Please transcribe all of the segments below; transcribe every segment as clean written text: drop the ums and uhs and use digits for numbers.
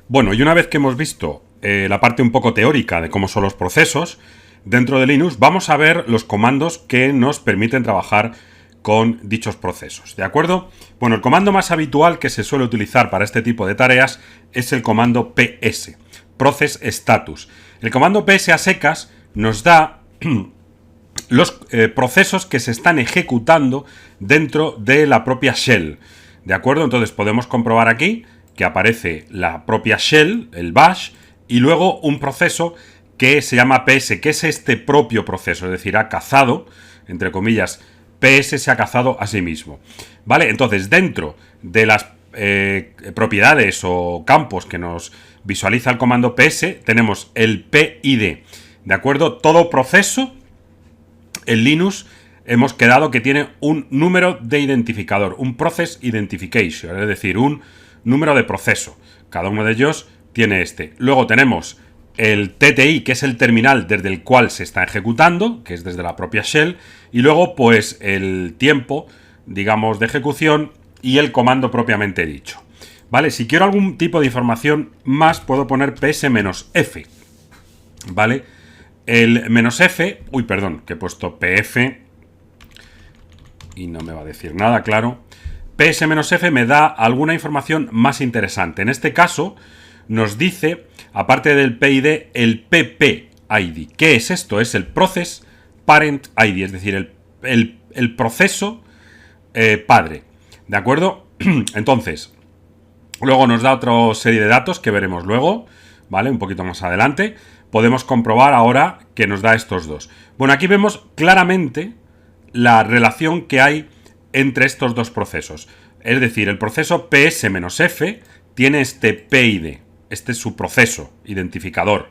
Bueno, y una vez que hemos visto la parte un poco teórica de cómo son los procesos, dentro de Linux vamos a ver los comandos que nos permiten trabajar con dichos procesos, ¿de acuerdo? Bueno, el comando más habitual que se suele utilizar para este tipo de tareas es el comando ps, Process Status. El comando ps a secas nos da los procesos que se están ejecutando dentro de la propia shell, ¿de acuerdo? Entonces podemos comprobar aquí que aparece la propia shell, el bash, y luego un proceso que se llama ps, que es este propio proceso, es decir, ha cazado, entre comillas, ps se ha cazado a sí mismo, ¿vale? Entonces, dentro de las propiedades o campos que nos visualiza el comando ps, tenemos el PID, ¿de acuerdo? Todo proceso en Linux hemos quedado que tiene un número de identificador, un Process Identification, es decir, un número de proceso. Cada uno de ellos tiene este. Luego tenemos el TTI, que es el terminal desde el cual se está ejecutando, que es desde la propia shell, y luego pues el tiempo, digamos, de ejecución y el comando propiamente dicho. ¿Vale? Si quiero algún tipo de información más, puedo poner ps-f, ¿vale? El "-f", uy, perdón, que he puesto pf y no me va a decir nada, claro. ps-f me da alguna información más interesante. En este caso nos dice, aparte del PID, el PPID. ¿Qué es esto? Es el Process Parent ID, es decir, el proceso padre. ¿De acuerdo? Entonces, luego nos da otra serie de datos que veremos luego, ¿vale? Un poquito más adelante. Podemos comprobar ahora que nos da estos dos. Bueno, aquí vemos claramente la relación que hay entre estos dos procesos. Es decir, el proceso ps-f tiene este PID, este es su proceso identificador.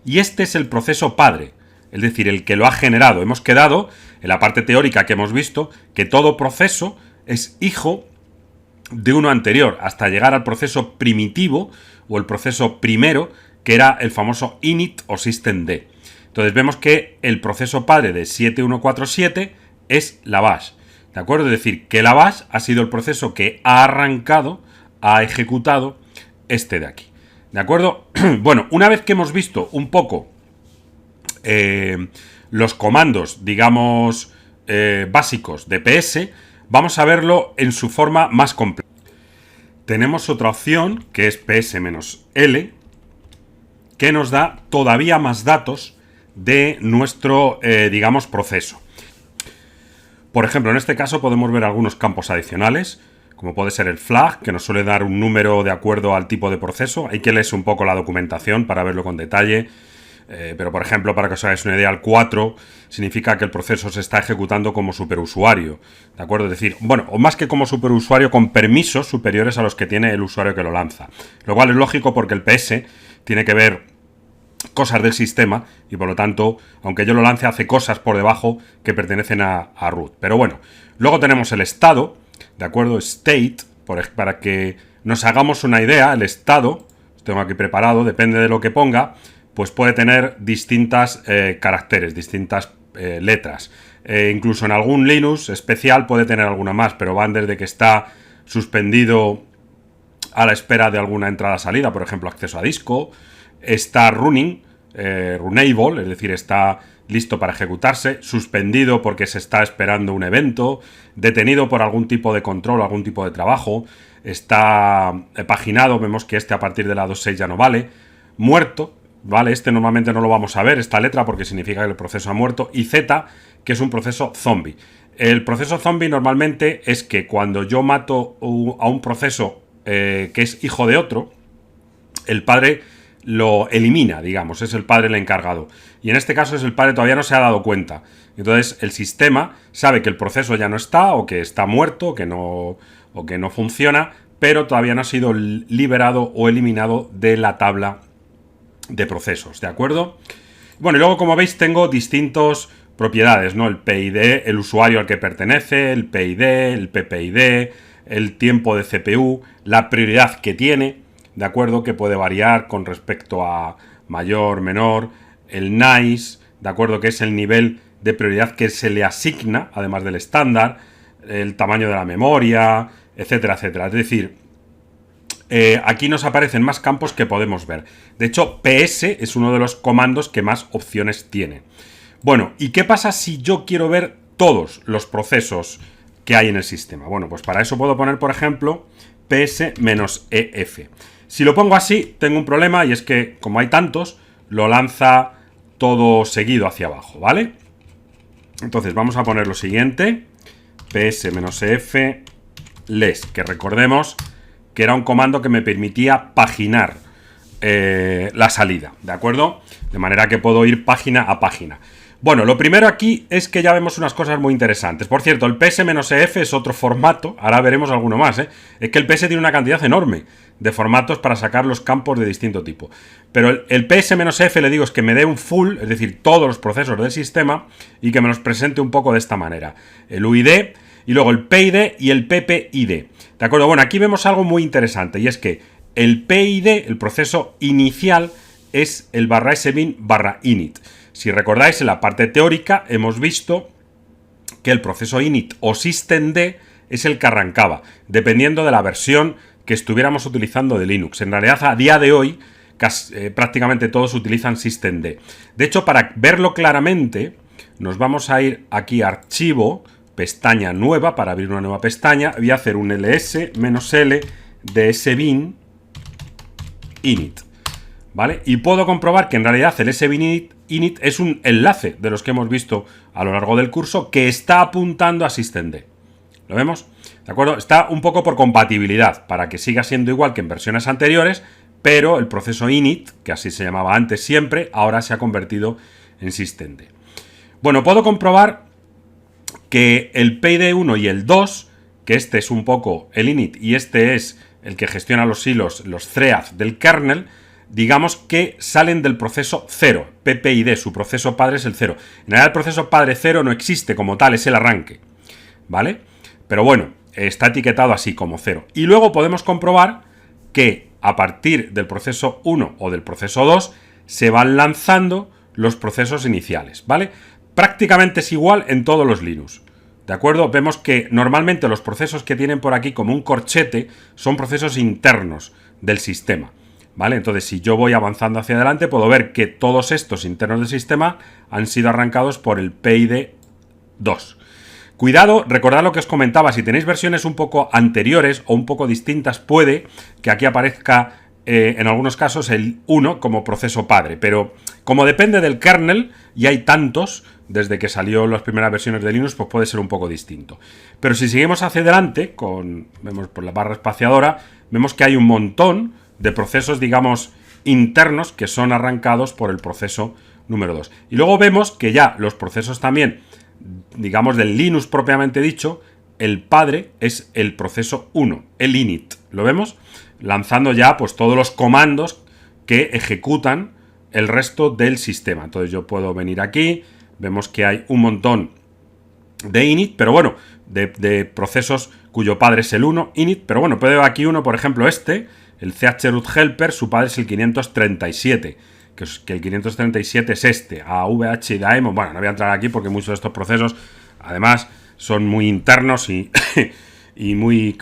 Y este es el proceso padre, es decir, el que lo ha generado. Hemos quedado, en la parte teórica que hemos visto, que todo proceso es hijo de uno anterior, hasta llegar al proceso primitivo o el proceso primero, que era el famoso init o systemd. Entonces vemos que el proceso padre de 7147 es la bash, ¿de acuerdo? Es decir, que la bash ha sido el proceso que ha arrancado, ha ejecutado este de aquí, ¿de acuerdo? Bueno, una vez que hemos visto un poco los comandos, digamos, básicos de ps, vamos a verlo en su forma más completa. Tenemos otra opción que es ps-l, que nos da todavía más datos de nuestro, digamos, proceso. Por ejemplo, en este caso podemos ver algunos campos adicionales, como puede ser el flag, que nos suele dar un número de acuerdo al tipo de proceso. Hay que leer un poco la documentación para verlo con detalle. Pero, por ejemplo, para que os hagáis una idea, el 4 significa que el proceso se está ejecutando como superusuario, ¿de acuerdo? Es decir, bueno, o más que como superusuario, con permisos superiores a los que tiene el usuario que lo lanza. Lo cual es lógico porque el PS tiene que ver cosas del sistema y, por lo tanto, aunque yo lo lance, hace cosas por debajo que pertenecen a root. Pero bueno, luego tenemos el estado, ¿de acuerdo? State, para que nos hagamos una idea, el estado, lo tengo aquí preparado, depende de lo que ponga, pues puede tener distintas caracteres, distintas letras. Incluso en algún Linux especial puede tener alguna más, pero van desde que está suspendido a la espera de alguna entrada-salida, por ejemplo, acceso a disco, está running, runable, es decir, está listo para ejecutarse, suspendido porque se está esperando un evento, detenido por algún tipo de control, algún tipo de trabajo, está paginado, vemos que este a partir de la 2.6 ya no vale, muerto, ¿vale? Este normalmente no lo vamos a ver, esta letra, porque significa que el proceso ha muerto, y Z, que es un proceso zombie. El proceso zombie normalmente es que cuando yo mato a un proceso que es hijo de otro, el padre lo elimina, digamos, es el padre el encargado. Y en este caso es el padre todavía no se ha dado cuenta. Entonces el sistema sabe que el proceso ya no está, o que está muerto, o que no funciona, pero todavía no ha sido liberado o eliminado de la tabla de procesos, ¿de acuerdo? Bueno, y luego, como veis, tengo distintas propiedades, ¿no? El PID, el usuario al que pertenece, el PID, el PPID, el tiempo de CPU, la prioridad que tiene, ¿de acuerdo? Que puede variar con respecto a mayor, menor, el NICE, ¿de acuerdo? Que es el nivel de prioridad que se le asigna, además del estándar, el tamaño de la memoria, etcétera, etcétera. Es decir, aquí nos aparecen más campos que podemos ver. De hecho, ps es uno de los comandos que más opciones tiene. Bueno, ¿y qué pasa si yo quiero ver todos los procesos que hay en el sistema? Bueno, pues para eso puedo poner, por ejemplo, ps-ef. Si lo pongo así, tengo un problema, y es que, como hay tantos, lo lanza todo seguido hacia abajo, ¿vale? Entonces vamos a poner lo siguiente: ps-ef les, que recordemos que era un comando que me permitía paginar la salida, ¿de acuerdo? De manera que puedo ir página a página. Bueno, lo primero aquí es que ya vemos unas cosas muy interesantes. Por cierto, el ps-ef es otro formato, ahora veremos alguno más, ¿eh? Es que el ps tiene una cantidad enorme de formatos para sacar los campos de distinto tipo. Pero el ps-ef, le digo, es que me dé un full, es decir, todos los procesos del sistema, y que me los presente un poco de esta manera. El UID, y luego el PID y el PPID. ¿De acuerdo? Bueno, aquí vemos algo muy interesante, y es que el PID, el proceso inicial, es el /sbin /init. Si recordáis, en la parte teórica hemos visto que el proceso init o systemd es el que arrancaba, dependiendo de la versión que estuviéramos utilizando de Linux. En realidad, a día de hoy, prácticamente todos utilizan systemd. De hecho, para verlo claramente, nos vamos a ir aquí a Archivo, pestaña nueva, para abrir una nueva pestaña. Voy a hacer un ls-l de sbin init, ¿vale? Y puedo comprobar que en realidad el sbin init es un enlace de los que hemos visto a lo largo del curso que está apuntando a systemd. ¿Lo vemos? ¿De acuerdo? Está un poco por compatibilidad, para que siga siendo igual que en versiones anteriores, pero el proceso init, que así se llamaba antes siempre, ahora se ha convertido en systemd. Bueno, puedo comprobar que el PID1 y el 2, que este es un poco el init y este es el que gestiona los hilos, los threads del kernel, digamos que salen del proceso 0, PPID, su proceso padre es el 0. En realidad el proceso padre 0 no existe como tal, es el arranque, ¿vale? Pero bueno, está etiquetado así como 0. Y luego podemos comprobar que a partir del proceso 1 o del proceso 2 se van lanzando los procesos iniciales, ¿vale? Prácticamente es igual en todos los Linux, ¿de acuerdo? Vemos que normalmente los procesos que tienen por aquí como un corchete son procesos internos del sistema, ¿vale? Entonces, si yo voy avanzando hacia adelante, puedo ver que todos estos internos del sistema han sido arrancados por el PID2. Cuidado, recordad lo que os comentaba, si tenéis versiones un poco anteriores o un poco distintas, puede que aquí aparezca en algunos casos el 1 como proceso padre, pero como depende del kernel y hay tantos desde que salió las primeras versiones de Linux, pues puede ser un poco distinto. Pero si seguimos hacia adelante, vemos por la barra espaciadora, vemos que hay un montón de procesos, digamos, internos que son arrancados por el proceso número 2. Y luego vemos que ya los procesos también, digamos, del Linux propiamente dicho, el padre es el proceso 1, el init. ¿Lo vemos? Lanzando ya pues todos los comandos que ejecutan el resto del sistema. Entonces yo puedo venir aquí, vemos que hay un montón de init, pero bueno, de procesos cuyo padre es el 1, init, pero bueno, puedo ver aquí uno, por ejemplo el chroot helper, su padre es el 537, que el 537 es este, AVH y Daemon. Bueno, no voy a entrar aquí porque muchos de estos procesos, además, son muy internos y muy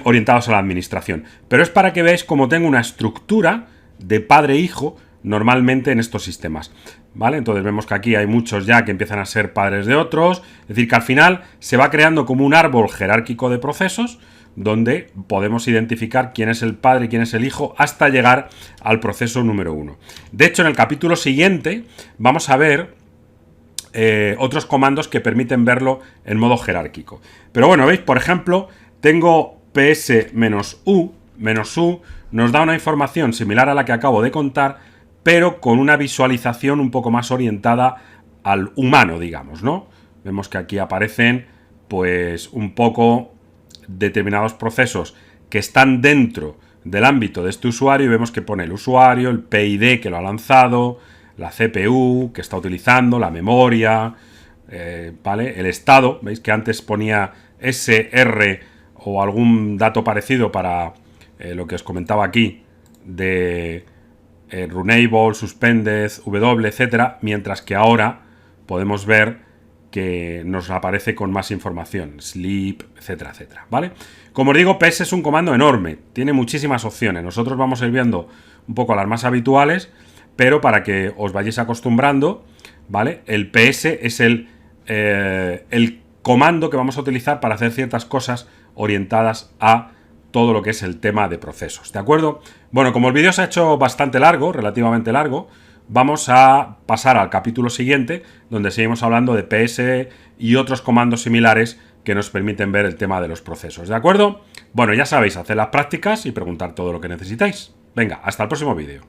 orientados a la administración. Pero es para que veáis cómo tengo una estructura de padre-hijo normalmente en estos sistemas, ¿vale? Entonces vemos que aquí hay muchos ya que empiezan a ser padres de otros, es decir, que al final se va creando como un árbol jerárquico de procesos donde podemos identificar quién es el padre y quién es el hijo hasta llegar al proceso número 1. De hecho, en el capítulo siguiente vamos a ver otros comandos que permiten verlo en modo jerárquico. Pero bueno, veis, por ejemplo, tengo ps-u, -u nos da una información similar a la que acabo de contar, pero con una visualización un poco más orientada al humano, digamos, ¿no? Vemos que aquí aparecen, pues, un poco determinados procesos que están dentro del ámbito de este usuario y vemos que pone el usuario, el PID que lo ha lanzado, la CPU que está utilizando, la memoria, ¿vale? El estado, veis que antes ponía SR o algún dato parecido para lo que os comentaba aquí de Runnable, Suspended, W, etcétera, mientras que ahora podemos ver que nos aparece con más información, sleep, etcétera, etcétera, ¿vale? Como os digo, ps es un comando enorme, tiene muchísimas opciones. Nosotros vamos a ir viendo un poco las más habituales, pero para que os vayáis acostumbrando, ¿vale? El ps es el comando que vamos a utilizar para hacer ciertas cosas orientadas a todo lo que es el tema de procesos, ¿de acuerdo? Bueno, como el vídeo se ha hecho bastante largo, relativamente largo, vamos a pasar al capítulo siguiente, donde seguimos hablando de ps y otros comandos similares que nos permiten ver el tema de los procesos, ¿de acuerdo? Bueno, ya sabéis, hacer las prácticas y preguntar todo lo que necesitáis. Venga, hasta el próximo vídeo.